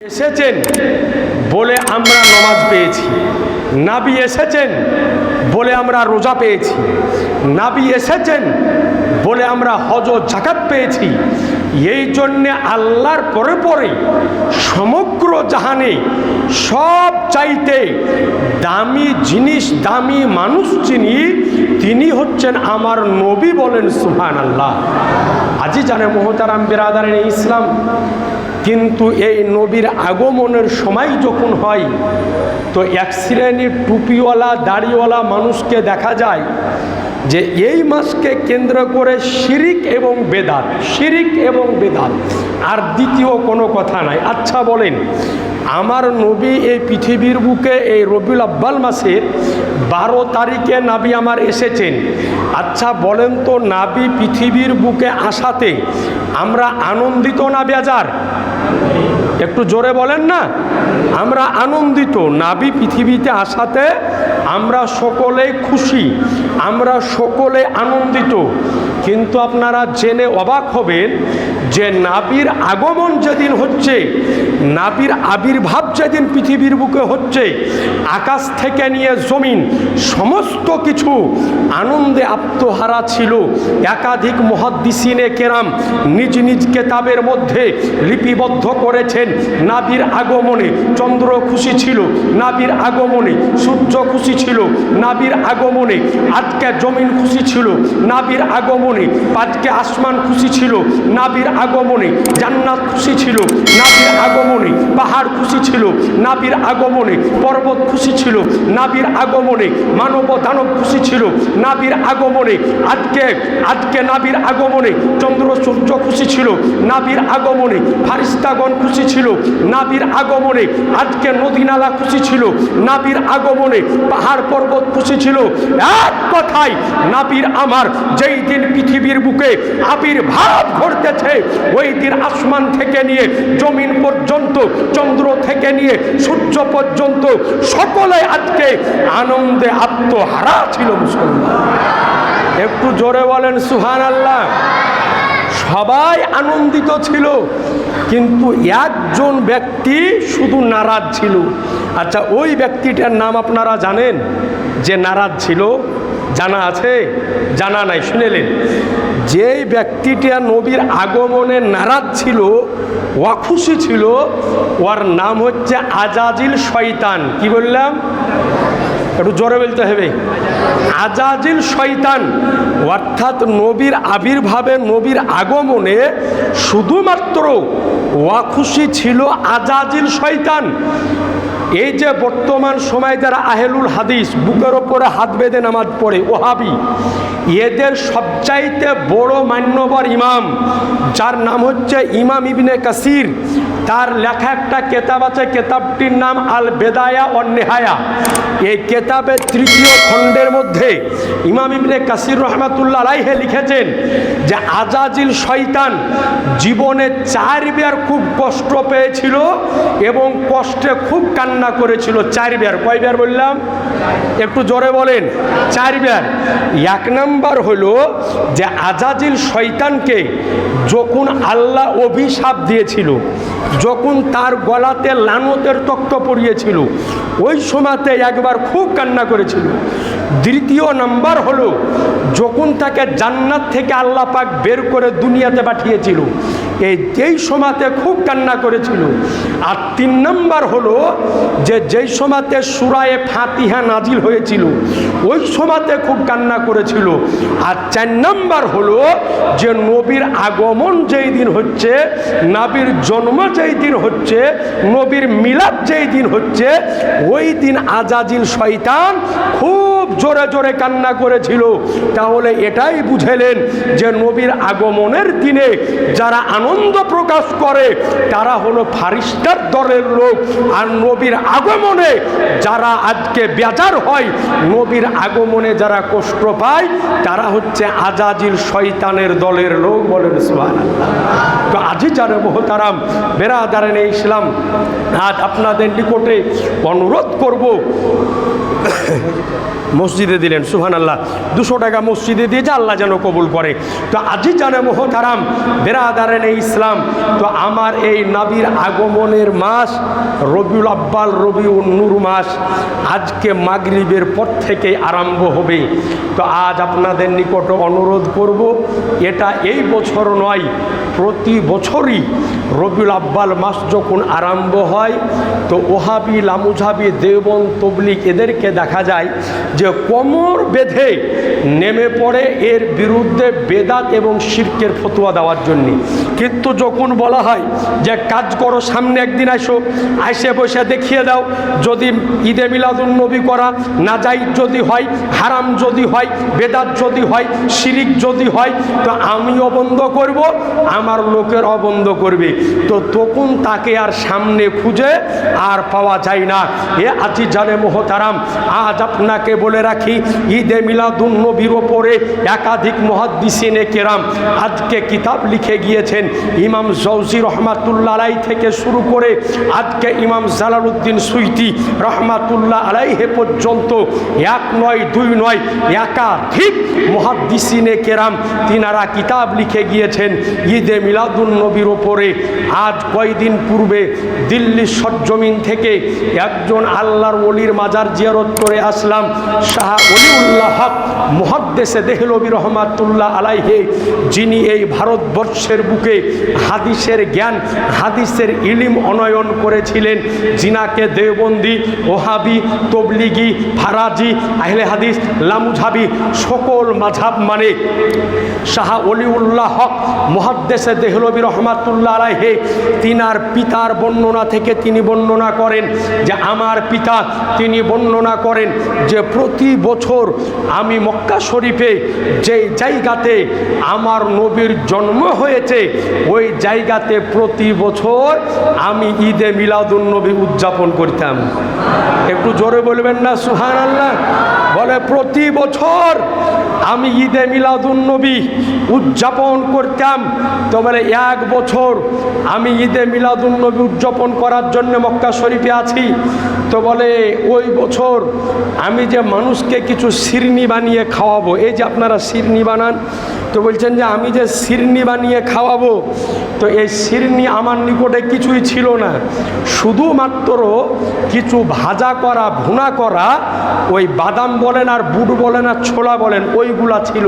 এসেছেন বলে আমরা নামাজ পেয়েছি, নবী এসেছেন বলে আমরা রোজা পেয়েছি, নবী এসেছেন বলে আমরা হজ ও যাকাত পেয়েছি। এই জন্যে আল্লাহর পরে পরে সমগ্র জাহানে সব চাইতে দামি জিনিস, দামি মানুষ যিনি, তিনি হচ্ছেন আমার নবী। বলেন সুবহানাল্লাহ। আজি জানে মোহতারাম বিরাদারিন ইসলাম, কিন্তু এই নবীর আগমনের সময় যখন হয় তো এক শ্রেণীর টুপিওয়ালা দাড়িওয়ালা মানুষকে দেখা যায় যে এই মাসকে কেন্দ্র করে শিরিক এবং বেদাত, শিরিক এবং বেদাত, আর দ্বিতীয় কোনো কথা নাই। আচ্ছা বলেন, আমার নবী এই পৃথিবীর বুকে এই রবিউল আব্বাল মাসের 12 তারিখে নাবি আমার এসেছেন। আচ্ছা বলেন তো, নাবি পৃথিবীর বুকে আসাতে আমরা আনন্দিত না বেজার? একটু জোরে বলেন না। আমরা আনন্দিত। নাবি পৃথিবীতে আসাতে আমরা সকলেই খুশি, আমরা সকলে আনন্দিত। কিন্তু আপনারা জেনে অবাক হবেন যে নাবির আগমন যেদিন হচ্ছে, নাবির আবির্ভাব যেদিন পৃথিবীর বুকে হচ্ছে, আকাশ থেকে নিয়ে জমিন সমস্ত কিছু আনন্দে আত্মহারা ছিল। একাধিক মুহাদ্দিসিনে কেরাম নিজ নিজ কেতাবের মধ্যে লিপিবদ্ধ করেছেন, নাবির আগমনে চন্দ্র খুশি ছিল, নাবির আগমনে সূর্য খুশি ছিল, নাবির আগমনে আজকে জমিন খুশি ছিল, নাবির আগমনে আজকে আসমান খুশি ছিল, নাবির আগমনে জান্নাত খুশি ছিল, নাবির আগমনে পাহাড় খুশি ছিল, নাবির আগমনে পর্বত খুশি ছিল, নাবির আগমনে মানব দানব খুশি ছিল, নাবির আগমনে আজকে নাবির আগমনে চন্দ্র সূর্য খুশি ছিল, নাবির আগমনে ফারিস্তাগণ খুশি ছিল, নাবির আগমনে আজকে নদী নালা খুশি ছিল, নাবির আগমনে পাহাড় পর্বত খুশি ছিল। এক কথায় নাবির আমার যেই দিন পৃথিবীর বুকে আবির্ভাব ঘটতেছে, ওই দিন আসমান থেকে নিয়ে জমিন পর্যন্ত, চন্দ্র থেকে নিয়ে সূর্য পর্যন্ত সকলে আজকে আনন্দে আত্মহারা ছিল মুসলমান। একটু জোরে বলেন সুবহানাল্লাহ। সবাই আনন্দিত ছিল, কিন্তু একজন ব্যক্তি শুধু নারাজ ছিল। আচ্ছা, ওই ব্যক্তিটার নাম আপনারা জানেন? যে নারাজ ছিল, জানা আছে? জানা নাই? শুনেলেন? যেই ব্যক্তিটা নবীর আগমনে নারাজ ছিল, অখুশি ছিল, ওর নাম হচ্ছে আজাজিল শয়তান। কি বললাম? একটু জোরে বলতে হবে। আজাজিল শয়তান। অর্থাৎ নবীর আবির্ভাবে, নবীর আগমনে শুধুমাত্র অখুশি ছিল আজাজিল শয়তান। এই যে বর্তমান সময় যারা আহলুল হাদিস, বুকের ওপরে হাত বেঁধে নামাজ পড়ে, ওহাবি, এদের সবচাইতে বড় মান্যবর ইমাম, যার নাম হচ্ছে ইমাম ইবনে কাসির, তার লেখা একটা কেতাব আছে, কেতাবটির নাম আল বেদায়া ওয়ান নেহায়া। এই কেতাবের 3য় খণ্ডের মধ্যে ইমাম ইবনে কাসির রহমাতুল্লাহ আলাইহি লিখেছেন যে আজাজিল শয়তান জীবনে 4 বার খুব কষ্ট পেয়েছিল এবং কষ্টে খুব কান্না করেছিল। 4 বার। কয়বার বললাম? একটু জোরে বলেন। 4 বার। 1 নাম্বার হলো যে আজাজিল শয়তানকে যখন আল্লাহ অভিশাপ দিয়েছিল, যখন তার গলাতে লানতের তক্ত পড়িয়েছিল, ওই সময়তে একবার খুব কান্না করেছিল। 2য় নাম্বার হলো যখন তাকে জান্নাত থেকে আল্লাহ পাক বের করে দুনিয়াতে পাঠিয়েছিল, যেই সময়তে খুব কান্না করেছিল। আর 3 নাম্বার হলো যে যেই সময়তে সূরায়ে ফাতিহা নাজিল হয়েছিল, ওই সময়তে খুব কান্না করেছিল। আর 4 নাম্বার হলো যে নবীর আগমন যেই দিন হচ্ছে, নবীর জন্ম যেই দিন হচ্ছে, নবীর মিলাদ যেই দিন হচ্ছে, ওই দিন আজাজিল শয়তান খুব জোরে জোরে কান্না করেছিল। তাহলে এটাই বুঝেলেন যে নবীর আগমনের দিনে যারা আনন্দ প্রকাশ করে তারা হলো ফারিস্তার দলের লোক, আর নবীর আগমনে যারা আজকে বেজার হয়, নবীর আগমনে যারা কষ্ট পায়, তারা হচ্ছে আজাজিল শয়তানের দলের লোক। বলেন সুবহানাল্লাহ। তো আজি জানে মোহতারাম বেরাদারেন ইসলাম, আজ আপনাদের নিকটে অনুরোধ করব, মসজিদে দিলেন, সুবহানাল্লাহ। 200 টাকা মসজিদে দিয়েছে, আল্লাহ যেন কবুল করে। তো আজি জানে মোহতারাম বেরাদারেন ইসলাম, তো আমার এই নবীর আগমনের মাস রবিউল আব্বাল, রবিউল নূর মাস আজকে মাগরিবের পর থেকে আরম্ভ হবে। তো আজ আপনাদের নিকট অনুরোধ করব, এটা এই বছর নয়, প্রতি বছরই রবিউল আব্বাল মাস যখন আরম্ভ হয় তো ওহাবি, লামুঝাবি, দেওবন্দ, তবলিগ এদেরকে দেখা যায় যে কোমর বেঁধে নেমে পড়ে এর বিরুদ্ধে বেদাত এবং শিরকের ফতোয়া দেওয়ার জন্য। কিন্তু যখন বলা হয় যে কাজ করো, সামনে একদিন আসো, আইসে বসে দেখিয়ে দাও, যদি ঈদে মিলাদুন নবী করা নাজাইজ যদি হয়, হারাম যদি হয়, বেদাত যদি হয়, শিরিক যদি হয়, তো আমিও বন্ধ করব, আমার লোকেরাও বন্ধ করবে। তো তখন তাকে আর সামনে খুঁজে আর পাওয়া যায় না। এ আজি জানে মোহতারাম, আজ আপনাকে বলে রাখি, ঈদে মিলাদুন নবীর ওপরে একাধিক মুহাদ্দিসিনে কেরাম আজকে কিতাব লিখে গিয়েছেন। ইমাম জৌজি রহমাতুল্লাহ আলাই থেকে শুরু করে আজকে ইমাম জালালউদ্দিন সুয়ুতি রহমাতুল্লাহ আলাইহে পর্যন্ত, এক নয়, দুই নয়, একাধিক মুহাদ্দিসিনে কেরাম তিনারা কিতাব লিখে গিয়েছেন ঈদে মিলাদুন নবীর ওপরে। আজ কয়দিন পূর্বে দিল্লির সরজমিন থেকে একজন আল্লাহর ওলির মাজার জিয়ারত করে আসলাম। শাহ ওলিউল্লাহ হক মুহাদ্দিসে দেহলভী রহমাতুল্লাহ আলাইহে, যিনি এই ভারতবর্ষের বুকে হাদিসের জ্ঞান, হাদিসের ইলিম অনয়ন করেছিলেন, যিনাকে দেওবন্দি, ওহাবি, তবলিগি, ফারাজি, আহলে হাদিস, লামুঝাবি সকল মাঝহাব মানে শাহ ওলিউল্লাহ হক মুহাদ্দিসে দেহলভী রহমাতুল্লাহ আলাইহে তিনার পিতার বর্ণনা থেকে তিনি বর্ণনা করেন যে আমার পিতা তিনি বর্ণনা করেন যে প্রতি বছর আমি মক্কা শরীফে যেই জায়গাতে আমার নবীর জন্ম হয়েছে ওই জায়গাতে প্রতি বছর আমি ঈদে মিলাদুন নবী উদযাপন করতাম। একটু জোরে বলবেন না সুবহানাল্লাহ? বলে প্রতি বছর আমি ঈদে মিলাদুন নবী উদযাপন করতাম। তো বলে এক বছর আমি ঈদে মিলাদুন নবী উদযাপন করার জন্য মক্কা শরীফে আছি। তো বলে ওই বছর আমি যে মানুষকে কিছু শিরনি বানিয়ে খাওয়াবো, এই যে আপনারা শিরনি বানান, তো বলছেন যে আমি যে শিরনি বানিয়ে খাওয়াবো, তো এই শিরনি আমার নিকটে কিছুই ছিল না, শুধুমাত্র কিছু ভাজা করা, ভুনা করা ওই বাদাম বলেন আর বুট বলেন আর ছোলা বলেন ওইগুলা ছিল।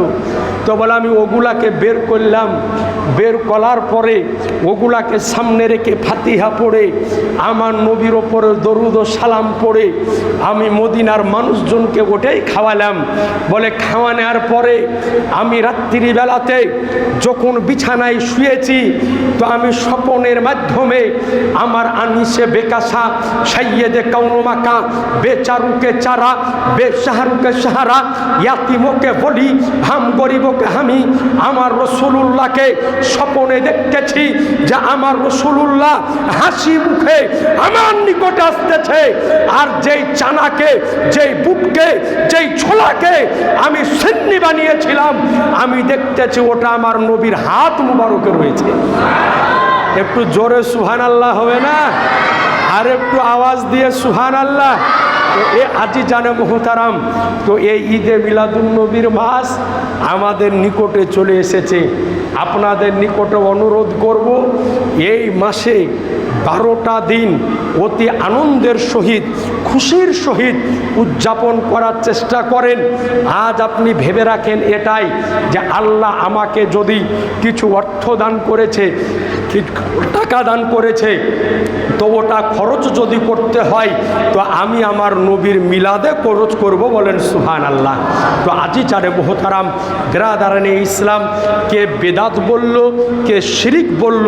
তো বলে আমি ওগুলাকে বের করলাম, বের করার পরে ওগুলাকে সামনে রেখে ফাতিহা পড়ে আমার নবীর ওপরে দরুদ ও সালাম পড়ে আমি মদিনার মানুষজনকে ওটাই খাওয়ালাম। বলে খাওয়া নেওয়ার পরে আমি রাত্রিবেলাতে যখন বিছানায় শুয়েছি তো আমি স্বপনের মাধ্যমে আমার আনিসে বেকাসা, সাইয়েদে কৌনমাকা, বেচারুকে চারা, বেশাহরুকে সাহারা, ইয়াতিমকে বলি, হাম গরিবকে হামি, আমার রসুলুল্লাহকে স্বপনে দেখতেছি যে আমার রসুলুল্লাহ হাসি মুখে আমার নিকটে আসতেছে, আর যেই চানাকে, যেই বুটকে, যেই ছোলাকে আমি সিন্নি বানিয়েছিলাম আমি দেখতেছি ওটা আমার নবীর হাত মুবারকে রয়েছে। একটু জোরে সুবহানাল্লাহ হবে না? আর একটু আওয়াজ দিয়ে সুবহানাল্লাহ। এ আজি জানে মোহতারাম, তো এই ঈদে মিলাদুন নবীর মাস আমাদের নিকটে চলে এসেছে। আপনাদের নিকটে অনুরোধ করব, এই মাসে 12টা দিন অতি আনন্দের সহিত, খুশির সহিত উদযাপন করার চেষ্টা করেন। আজ আপনি ভেবে রাখেন এটাই যে আল্লাহ আমাকে যদি কিছু অর্থ দান করেছে, টাকা দান করেছে, তো ওটা খরচ যদি করতে হয় তো আমি আমার নবীর মিলাদে খরচ করব, বলেন সুবহানাল্লাহ। তো আজি চারে মোহতারাম বিরাদারানে ইসলাম, কে বেদাত বলল, কে শিরিক বলল,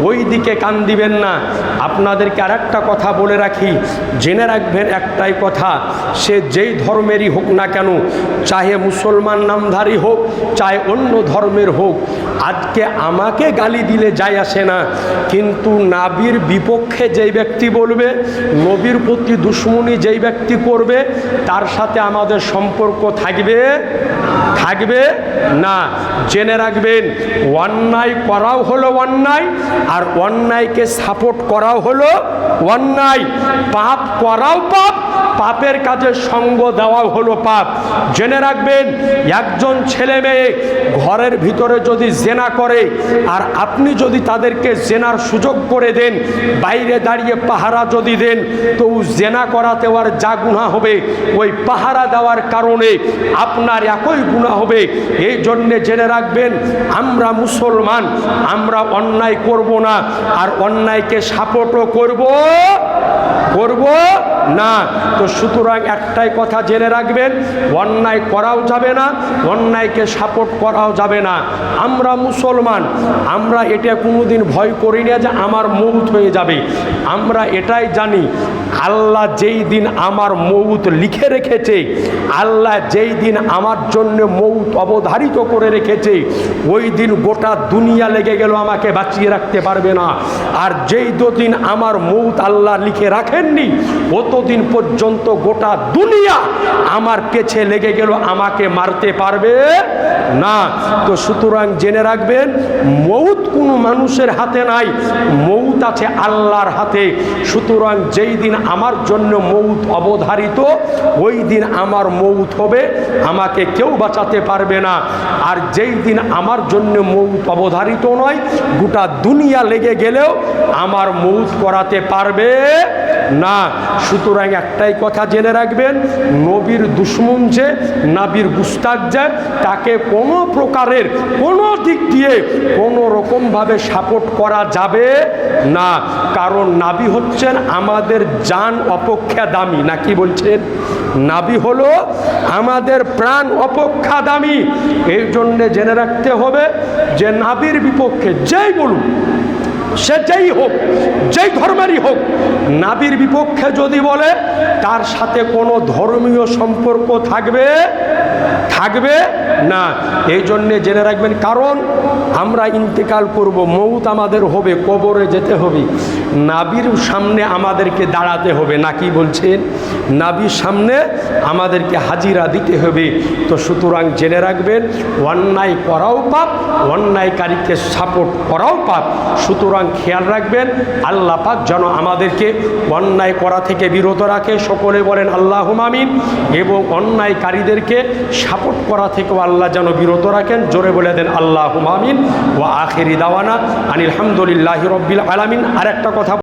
ওই দিকে কান দিবেন না। আপনাদেরকে আর একটা কথা বলে রাখি, জেনে রাখবেন একটাই কথা, সে যেই ধর্মেরই হোক না কেন, চাহে মুসলমান নামধারী হোক, চাহে অন্য ধর্মের হোক, আজকে আমাকে গালি দিলে যায় আসে আসে না, কিন্তু নাবির বিপক্ষে যেই ব্যক্তি বলবে, নবীর প্রতি দুশ্মনী যেই ব্যক্তি করবে, তার সাথে আমাদের সম্পর্ক থাকবে না। জেনে রাখবেন, অন্যায় করাও হলো অন্যায়, আর অন্যায়কে সাপোর্ট করাও হলো অন্যায়। পাপ করাও পাপ, পাপের কাজে সঙ্গ দেওয়াও হলো পাপ। জেনে রাখবেন, একজন ছেলে মেয়ে ঘরের ভিতরে যদি জেনা করে, আর আপনি যদি তাদেরকে জেনার সুযোগ করে দেন, বাইরে দাঁড়িয়ে পাহারা যদি দেন, তো জেনা করাতে আর যা গুনাহ হবে, ওই পাহারা দেওয়ার কারণে আপনার একই গুনাহ হবে। এই জন্যে জেনে রাখবেন, আমরা মুসলমান, আমরা অন্যায় করব না, আর অন্যায়কে সাপোর্টও করব না। তো সুতরাং একটাই কথা জেনে রাখবেন, অন্যায় করাও যাবে না, অন্যায়কে সাপোর্ট করাও যাবে না। আমরা মুসলমান, আমরা এটা কোনোদিন ভয় করি না যে আমার মৌত হয়ে যাবে। আমরা এটাই জানি, আল্লাহ যেই দিন আমার মৌত লিখে রেখেছে, আল্লাহ যেই দিন আমার জন্য মৌত অবধারিত করে রেখেছে, ওই দিন গোটা দুনিয়া লেগে গেল আমাকে বাঁচিয়ে রাখতে পারবে না। আর যেই দিন আমার মৌত আল্লাহ লিখে রাখেননি, অতদিন পর্যন্ত গোটা দুনিয়া আমার পেছে লেগে গেল আমাকে মারতে পারবে না। তো সুতরাং জেনে রাখবেন, মৌত কোনো মানুষের হাতে নাই, মৌত আছে আল্লাহর হাতে। সুতরাং যেই দিন আমার জন্য মৌত অবধারিত, ওই দিন আমার মৌত হবে, আমাকে কেউ বাঁচাতে পারবে না। আর যেই দিন আমার জন্য মৌত অবধারিত নয়, গোটা দুনিয়া লেগে গেলেও আমার মৌত করাতে পারবে না। সুতরাং একটাই কথা জেনে রাখবেন, নবীর দুশ্মন যে, নাবির গুস্তাক যে, তাকে কোনো প্রকারের কোনো দিক দিয়ে কোনো রকমভাবে সাপোর্ট করা যাবে না। কারণ নাবি হচ্ছেন আমাদের জান অপেক্ষা দামি। নাকি বলছেন? নাবি হলো আমাদের প্রাণ অপেক্ষা দামি। এই জন্যে জেনে রাখতে হবে যে নাবির বিপক্ষে যেই বলুন, সে যেই হোক, যেই ধর্মেরই হোক, নাবির বিপক্ষে যদি বলে, তার সাথে কোনো ধর্মীয় সম্পর্ক থাকবে না। এই জন্যে জেনে রাখবেন, কারণ আমরা ইন্তেকাল করব, মৌত আমাদের হবে, কবরে যেতে হবে, নাবির সামনে আমাদেরকে দাঁড়াতে হবে। নাকি বলছেন? নাবির সামনে আমাদেরকে হাজিরা দিতে হবে। তো সুতরাং জেনে রাখবেন, অন্যায় করাও পাপ, অন্যায়কারীকে সাপোর্ট করাও পাপ। সুতরাং খেয়াল রাখবেন, আল্লাহ পাক যেন আমাদেরকে অন্যায় করা থেকে বিরত রাখে। সকলে বলেন আল্লাহুম্মা আমিন। এবং অন্যায়কারীদেরকে সাপোর্ট করা থেকেও আল্লাহ যেন বিরত রাখেন। জোরে বলে দেন আল্লাহুম্মা আমিন। ওয়া আখিরি দাওয়ানা আনিল হামদুলিল্লাহি রাব্বিল আলামিন। আর একটা কথা